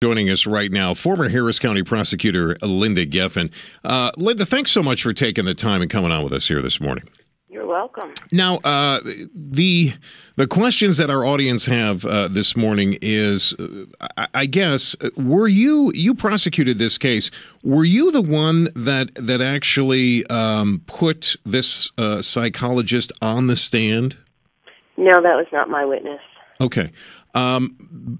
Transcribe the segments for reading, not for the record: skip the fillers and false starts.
Joining us right now, former Harris County Prosecutor Linda Geffin. Linda, thanks so much for taking the time and coming on with us here this morning. You're welcome. Now, the questions that our audience have this morning is, I guess, were you prosecuted this case? Were you the one that actually put this psychologist on the stand? No, that was not my witness. Okay.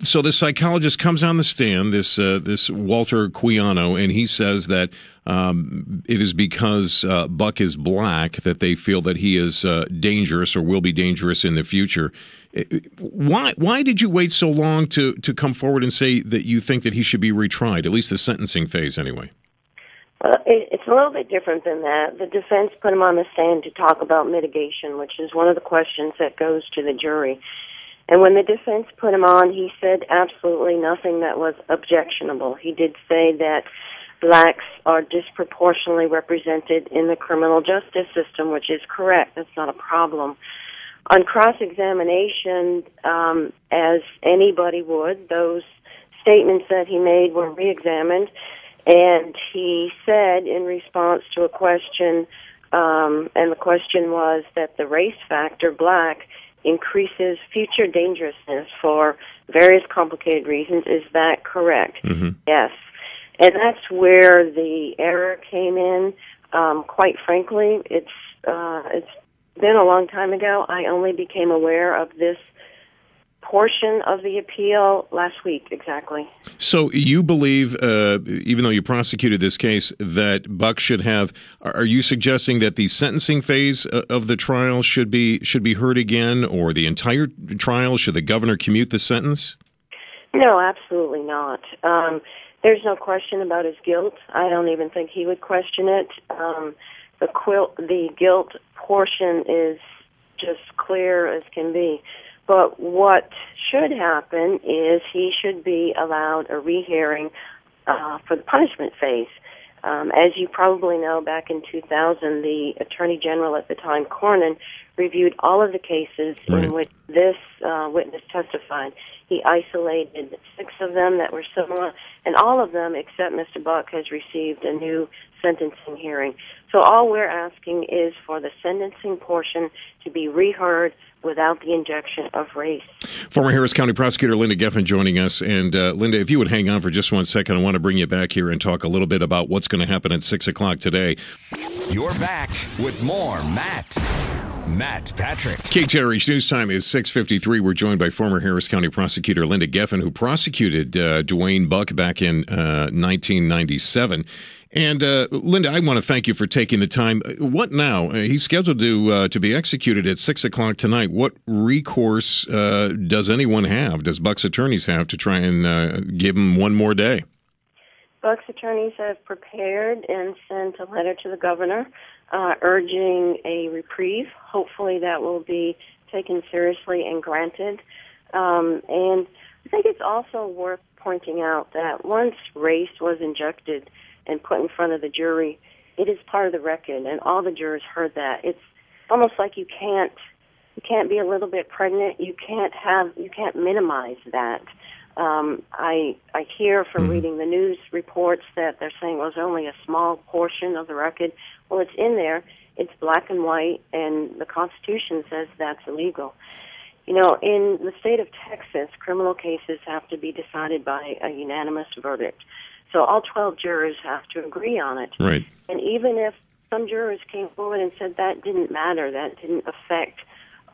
So the psychologist comes on the stand, this Walter Quiano, and he says that it is because Buck is black that they feel that he is dangerous or will be dangerous in the future. Why did you wait so long to come forward and say that you think that he should be retried, at least the sentencing phase anyway? Well, it's a little bit different than that. The defense put him on the stand to talk about mitigation, which is one of the questions that goes to the jury. And when the defense put him on, he said absolutely nothing that was objectionable. He did say that blacks are disproportionately represented in the criminal justice system, which is correct. That's not a problem. On cross-examination, as anybody would, those statements that he made were re-examined, and he said in response to a question, and the question was that the race factor, black, increases future dangerousness for various complicated reasons. Is that correct? Mm-hmm. Yes. And that's where the error came in. Quite frankly, it's been a long time ago. I only became aware of this portion of the appeal last week, exactly. So you believe, even though you prosecuted this case, that Buck should have, are you suggesting that the sentencing phase of the trial should be heard again, or the entire trial? Should the governor commute the sentence? No, absolutely not. There's no question about his guilt. I don't even think he would question it. The guilt portion is just clear as can be. But what should happen is he should be allowed a rehearing for the punishment phase. As you probably know, back in 2000, the Attorney General at the time, Cornyn, reviewed all of the cases in which this witness testified. He isolated 6 of them that were similar, and all of them, except Mr. Buck, has received a new sentencing hearing. So all we're asking is for the sentencing portion to be reheard without the injection of race. Former Harris County Prosecutor Linda Geffin joining us. And Linda, if you would hang on for just 1 second, I want to bring you back here and talk a little bit about what's going to happen at 6 o'clock today. You're back with more Matt Patrick. KTRH News Time is 6:53. We're joined by former Harris County Prosecutor Linda Geffin, who prosecuted Duane Buck back in 1997. And Linda, I want to thank you for taking the time. What now? He's scheduled to be executed at 6 o'clock tonight. What recourse does anyone have? Does Buck's attorneys have to try and give him one more day? Buck's attorneys have prepared and sent a letter to the governor urging a reprieve. Hopefully that will be taken seriously and granted. And I think it's also worth pointing out that once race was injected and put in front of the jury, it is part of the record, and all the jurors heard that. It's almost like you can't be a little bit pregnant. You can't minimize that. I hear from reading the news reports that they're saying it was only a small portion of the record. Well, it's in there. It's black and white, and the Constitution says that's illegal. You know, in the state of Texas, criminal cases have to be decided by a unanimous verdict. So all 12 jurors have to agree on it. Right. And even if some jurors came forward and said that didn't matter, that didn't affect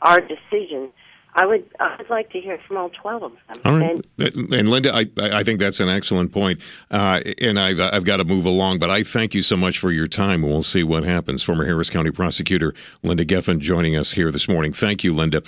our decision, I would like to hear from all 12 of them. All right. And Linda, I think that's an excellent point. And I've got to move along, but I thank you so much for your time, and we'll see what happens. Former Harris County Prosecutor Linda Geffin joining us here this morning. Thank you, Linda.